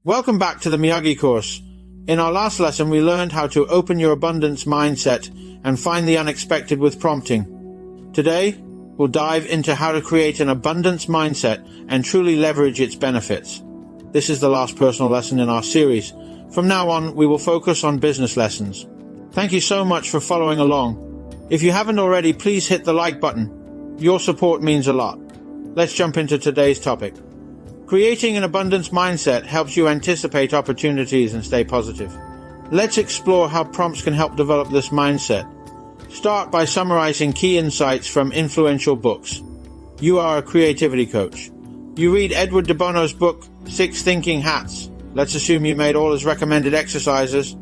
Welcome back to the Miyagi Course. In our last lesson, we learned how to open your abundance mindset and find the unexpected with prompting. Today, we'll dive into how to create an abundance mindset and truly leverage its benefits. This is the last personal lesson in our series. From now on, we will focus on business lessons. Thank you so much for following along. If you haven't already, please hit the like button. Your support means a lot. Let's jump into today's topic. Creating an abundance mindset helps you anticipate opportunities and stay positive. Let's explore how prompts can help develop this mindset. Start by summarizing key insights from influential books. You are a creativity coach. You read Edward De Bono's book, 6 Thinking Hats. Let's assume you made all his recommended exercises.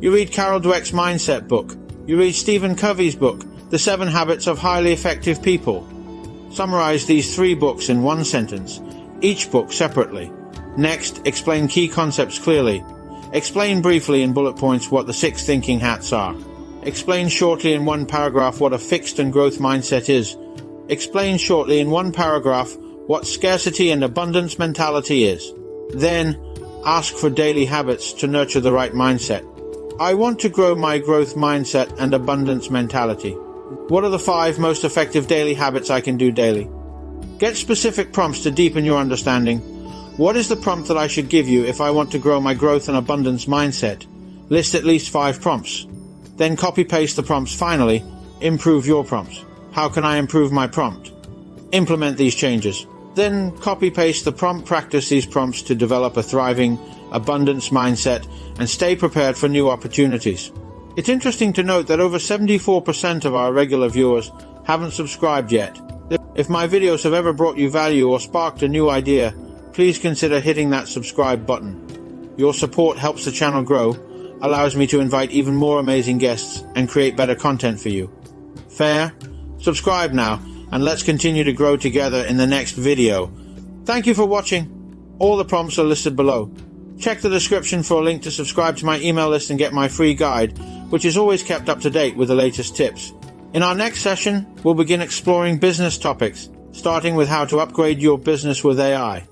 You read Carol Dweck's mindset book. You read Stephen Covey's book, The 7 Habits of Highly Effective People. Summarize these 3 books in one sentence, each book separately. Next, explain key concepts clearly. Explain briefly in bullet points what the 6 thinking hats are. Explain shortly in one paragraph what a fixed and growth mindset is. Explain shortly in one paragraph what scarcity and abundance mentality is. Then, ask for daily habits to nurture the right mindset. I want to grow my growth mindset and abundance mentality. What are the 5 most effective daily habits I can do daily? Get specific prompts to deepen your understanding. What is the prompt that I should give you if I want to grow my growth and abundance mindset? List at least 5 prompts. Then copy-paste the prompts. Finally, improve your prompts. How can I improve my prompt? Implement these changes. Then copy-paste the prompt. Practice these prompts to develop a thriving abundance mindset and stay prepared for new opportunities. It's interesting to note that over 74% of our regular viewers haven't subscribed yet. If my videos have ever brought you value or sparked a new idea, please consider hitting that subscribe button. Your support helps the channel grow, allows me to invite even more amazing guests, and create better content for you. Fair? Subscribe now, and let's continue to grow together in the next video. Thank you for watching. All the prompts are listed below. Check the description for a link to subscribe to my email list and get my free guide, which is always kept up to date with the latest tips. In our next session, we'll begin exploring business topics, starting with how to upgrade your business with AI.